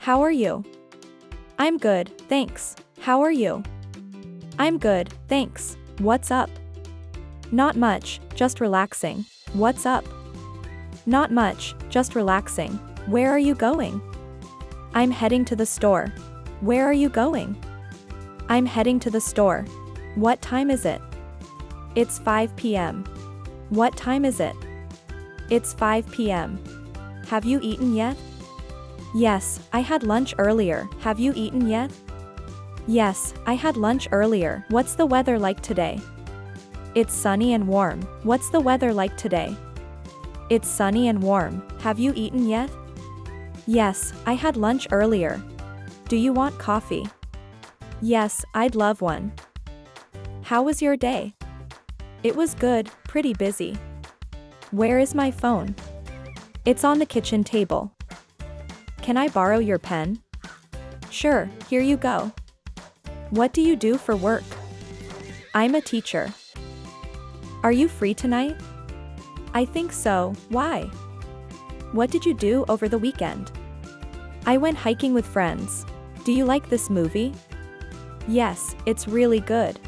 How are you? I'm good, thanks. How are you? I'm good, thanks. What's up? Not much, just relaxing. What's up? Not much, just relaxing. Where are you going? I'm heading to the store. Where are you going? I'm heading to the store. What time is it? It's 5 p.m. What time is it? It's 5 p.m. Have you eaten yet? Yes, I had lunch earlier. Have you eaten yet? Yes, I had lunch earlier. What's the weather like today? It's sunny and warm. What's the weather like today? It's sunny and warm. Have you eaten yet? Yes, I had lunch earlier. Do you want coffee? Yes, I'd love one. How was your day? It was good, pretty busy. Where is my phone? It's on the kitchen table. Can I borrow your pen? Sure, here you go. What do you do for work? I'm a teacher. Are you free tonight? I think so. Why? What did you do over the weekend? I went hiking with friends. Do you like this movie? Yes, it's really good.